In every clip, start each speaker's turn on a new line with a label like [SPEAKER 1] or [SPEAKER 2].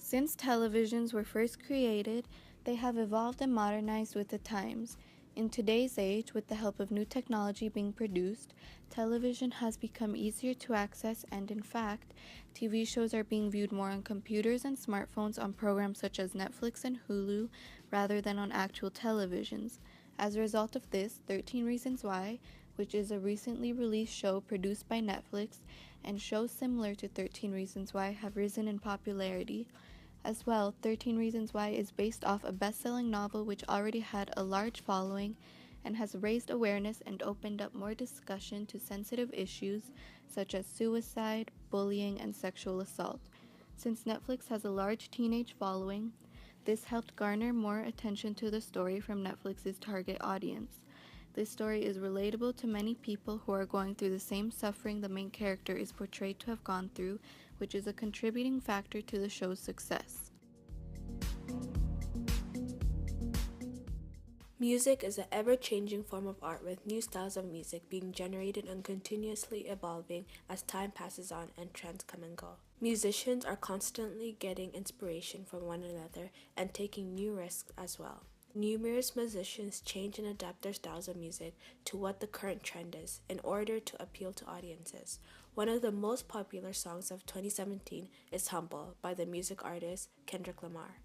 [SPEAKER 1] Since televisions were first created, they have evolved and modernized with the times. In today's age, with the help of new technology being produced, television has become easier to access, and in fact, TV shows are being viewed more on computers and smartphones on programs such as Netflix and Hulu rather than on actual televisions. As a result of this, 13 Reasons Why, which is a recently released show produced by Netflix, and shows similar to 13 Reasons Why have risen in popularity. As well, 13 Reasons Why is based off a best-selling novel which already had a large following and has raised awareness and opened up more discussion to sensitive issues such as suicide, bullying, and sexual assault. Since Netflix has a large teenage following, this helped garner more attention to the story from Netflix's target audience. This story is relatable to many people who are going through the same suffering the main character is portrayed to have gone through, which is a contributing factor to the show's success.
[SPEAKER 2] Music is an ever-changing form of art with new styles of music being generated and continuously evolving as time passes on and trends come and go. Musicians are constantly getting inspiration from one another and taking new risks as well. Numerous musicians change and adapt their styles of music to what the current trend is in order to appeal to audiences. One of the most popular songs of 2017 is Humble by the music artist Kendrick Lamar.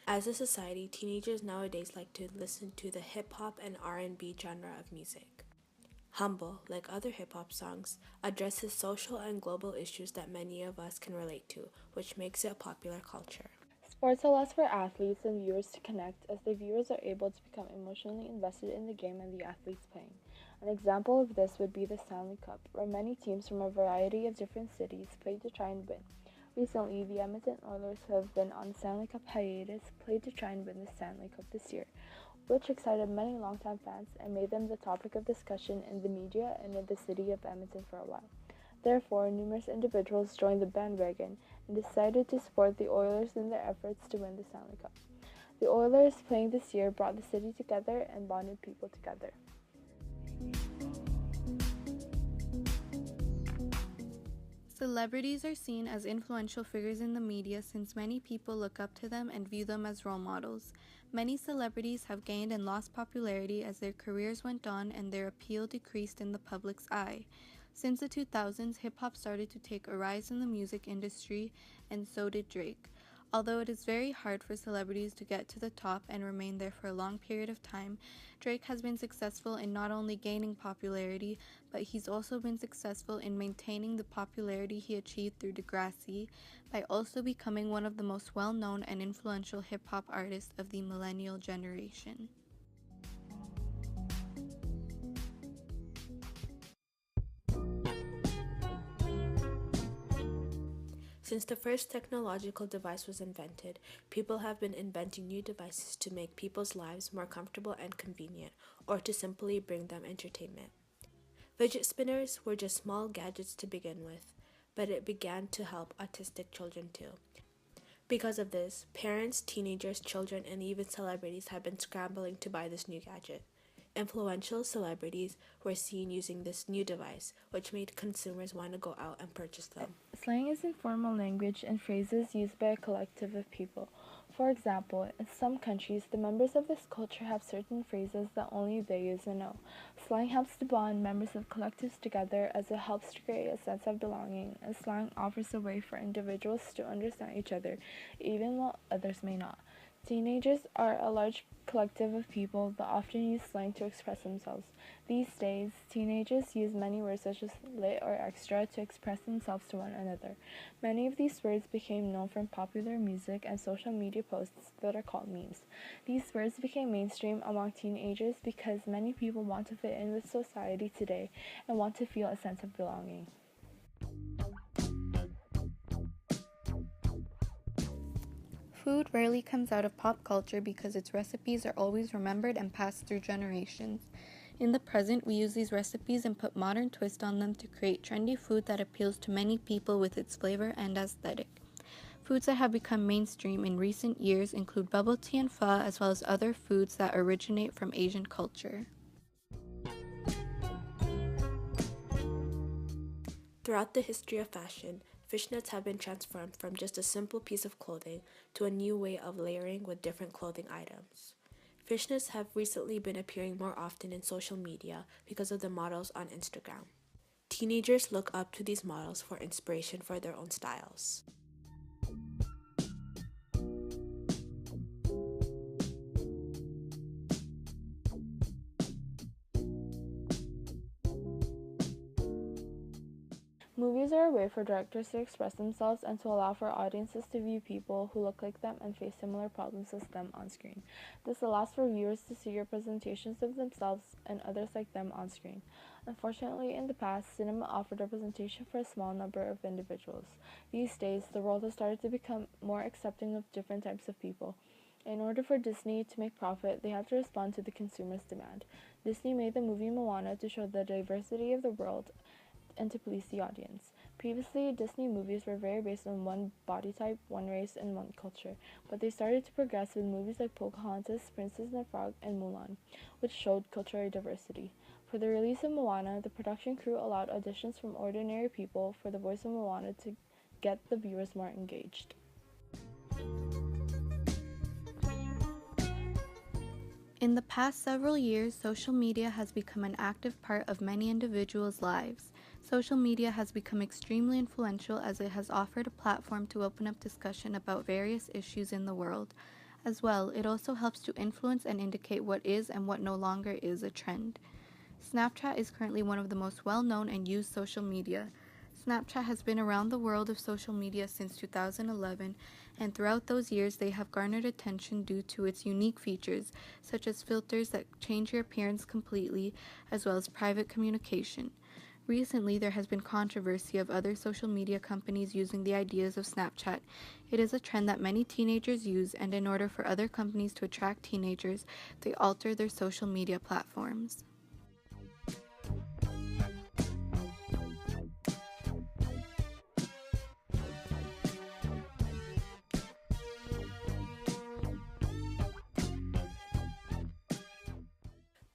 [SPEAKER 2] As a society, teenagers nowadays like to listen to the hip-hop and R&B genre of music. Humble, like other hip-hop songs, addresses social and global issues that many of us can relate to, which makes it a popular culture.
[SPEAKER 3] Sports allows for athletes and viewers to connect as the viewers are able to become emotionally invested in the game and the athletes playing. An example of this would be the Stanley Cup, where many teams from a variety of different cities played to try and win. Recently, the Edmonton Oilers, who have been on Stanley Cup hiatus, played to try and win the Stanley Cup this year, which excited many longtime fans and made them the topic of discussion in the media and in the city of Edmonton for a while. Therefore, numerous individuals joined the bandwagon and decided to support the Oilers in their efforts to win the Stanley Cup. The Oilers playing this year brought the city together and bonded people together.
[SPEAKER 1] Celebrities are seen as influential figures in the media since many people look up to them and view them as role models. Many celebrities have gained and lost popularity as their careers went on and their appeal decreased in the public's eye. Since the 2000s, hip-hop started to take a rise in the music industry, and so did Drake. Although it is very hard for celebrities to get to the top and remain there for a long period of time, Drake has been successful in not only gaining popularity, but he's also been successful in maintaining the popularity he achieved through Degrassi by also becoming one of the most well-known and influential hip-hop artists of the millennial generation.
[SPEAKER 2] Since the first technological device was invented, people have been inventing new devices to make people's lives more comfortable and convenient, or to simply bring them entertainment. Fidget spinners were just small gadgets to begin with, but it began to help autistic children too. Because of this, parents, teenagers, children, and even celebrities have been scrambling to buy this new gadget. Influential celebrities were seen using this new device, which made consumers want to go out and purchase them.
[SPEAKER 3] Slang is informal language and phrases used by a collective of people. For example, in some countries, the members of this culture have certain phrases that only they use and know. Slang helps to bond members of collectives together as it helps to create a sense of belonging, and slang offers a way for individuals to understand each other, even while others may not. Teenagers are a large collective of people that often use slang to express themselves. These days, teenagers use many words such as lit or extra to express themselves to one another. Many of these words became known from popular music and social media posts that are called memes. These words became mainstream among teenagers because many people want to fit in with society today and want to feel a sense of belonging.
[SPEAKER 1] Food rarely comes out of pop culture because its recipes are always remembered and passed through generations. In the present, we use these recipes and put modern twist on them to create trendy food that appeals to many people with its flavor and aesthetic. Foods that have become mainstream in recent years include bubble tea and pho, as well as other foods that originate from Asian culture.
[SPEAKER 2] Throughout the history of fashion, fishnets have been transformed from just a simple piece of clothing to a new way of layering with different clothing items. Fishnets have recently been appearing more often in social media because of the models on Instagram. Teenagers look up to these models for inspiration for their own styles.
[SPEAKER 3] Movies are a way for directors to express themselves and to allow for audiences to view people who look like them and face similar problems as them on screen. This allows for viewers to see representations of themselves and others like them on screen. Unfortunately, in the past, cinema offered representation for a small number of individuals. These days, the world has started to become more accepting of different types of people. In order for Disney to make profit, they have to respond to the consumer's demand. Disney made the movie Moana to show the diversity of the world and to please the audience. Previously, Disney movies were very based on one body type, one race, and one culture, but they started to progress with movies like Pocahontas, Princess and the Frog, and Mulan, which showed cultural diversity. For the release of Moana, the production crew allowed auditions from ordinary people for the voice of Moana to get the viewers more engaged.
[SPEAKER 1] In the past several years, social media has become an active part of many individuals' lives. Social media has become extremely influential as it has offered a platform to open up discussion about various issues in the world. As well, it also helps to influence and indicate what is and what no longer is a trend. Snapchat is currently one of the most well-known and used social media. Snapchat has been around the world of social media since 2011, and throughout those years they have garnered attention due to its unique features, such as filters that change your appearance completely, as well as private communication. Recently, there has been controversy of other social media companies using the ideas of Snapchat. It is a trend that many teenagers use, and in order for other companies to attract teenagers, they alter their social media platforms.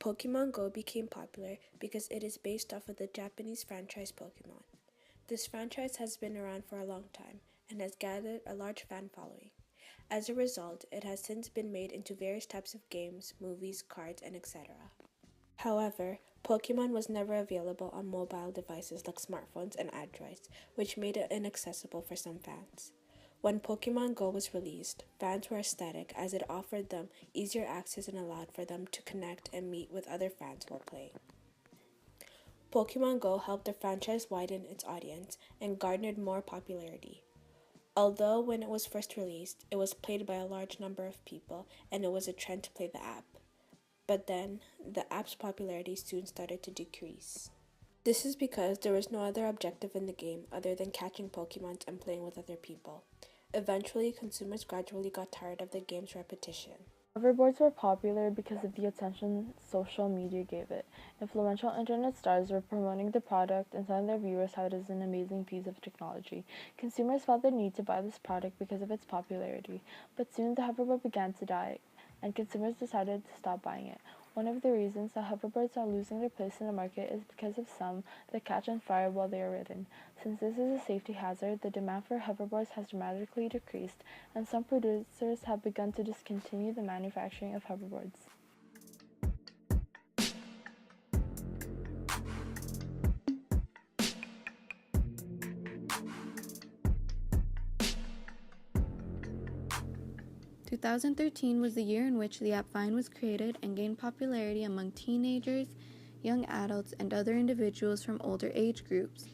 [SPEAKER 2] Pokemon Go became popular because it is based off of the Japanese franchise Pokemon. This franchise has been around for a long time and has gathered a large fan following. As a result, it has since been made into various types of games, movies, cards, and etc. However, Pokemon was never available on mobile devices like smartphones and Androids, which made it inaccessible for some fans. When Pokemon Go was released, fans were ecstatic as it offered them easier access and allowed for them to connect and meet with other fans while playing. Pokemon Go helped the franchise widen its audience and garnered more popularity. Although when it was first released, it was played by a large number of people and it was a trend to play the app. But then, the app's popularity soon started to decrease. This is because there was no other objective in the game other than catching Pokemon and playing with other people. Eventually, consumers gradually got tired of the game's repetition.
[SPEAKER 3] Hoverboards were popular because of the attention social media gave it. Influential internet stars were promoting the product and telling their viewers how it is an amazing piece of technology. Consumers felt the need to buy this product because of its popularity, but soon the hoverboard began to die, and consumers decided to stop buying it. One of the reasons that hoverboards are losing their place in the market is because of some that catch on fire while they are ridden. Since this is a safety hazard, the demand for hoverboards has dramatically decreased, and some producers have begun to discontinue the manufacturing of hoverboards.
[SPEAKER 1] 2013 was the year in which the app Vine was created and gained popularity among teenagers, young adults, and other individuals from older age groups.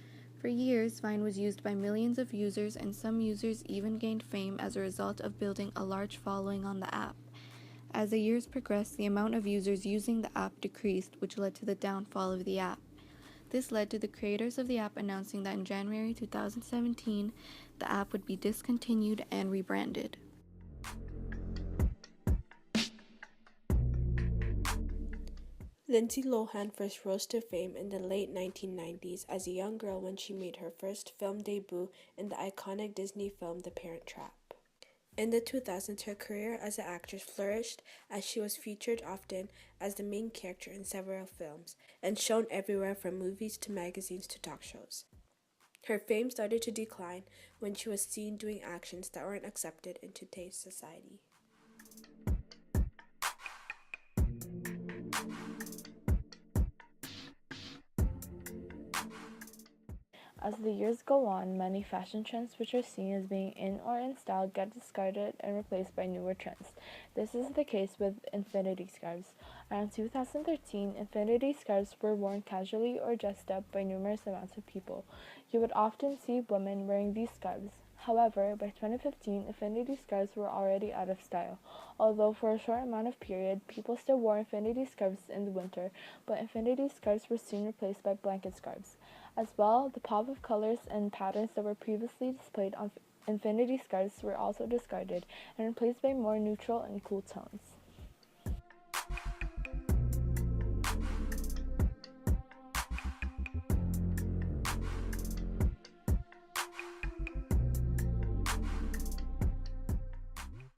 [SPEAKER 1] For years, Vine was used by millions of users, and some users even gained fame as a result of building a large following on the app. As the years progressed, the amount of users using the app decreased, which led to the downfall of the app. This led to the creators of the app announcing that in January 2017, the app would be discontinued and rebranded.
[SPEAKER 2] Lindsay Lohan first rose to fame in the late 1990s as a young girl when she made her first film debut in the iconic Disney film The Parent Trap. In the 2000s, her career as an actress flourished as she was featured often as the main character in several films and shown everywhere from movies to magazines to talk shows. Her fame started to decline when she was seen doing actions that weren't accepted in today's society.
[SPEAKER 3] As the years go on, many fashion trends which are seen as being in or in style get discarded and replaced by newer trends. This is the case with infinity scarves. Around 2013, infinity scarves were worn casually or dressed up by numerous amounts of people. You would often see women wearing these scarves. However, by 2015, infinity scarves were already out of style. Although for a short amount of period, people still wore infinity scarves in the winter, but infinity scarves were soon replaced by blanket scarves. As well, the pop of colors and patterns that were previously displayed on infinity scarves were also discarded and replaced by more neutral and cool tones.